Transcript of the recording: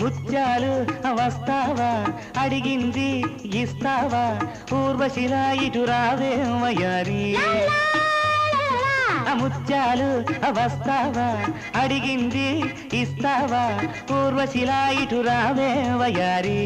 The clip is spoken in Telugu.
ముత్యాలు వస్తావా అడిగింది ఇస్తావా ఊర్వశిలా ఇటు రావే వయారి ముత్యాలు వస్తావా అడిగింది ఇస్తావా ఊర్వశిలా ఇటు రావే వయారి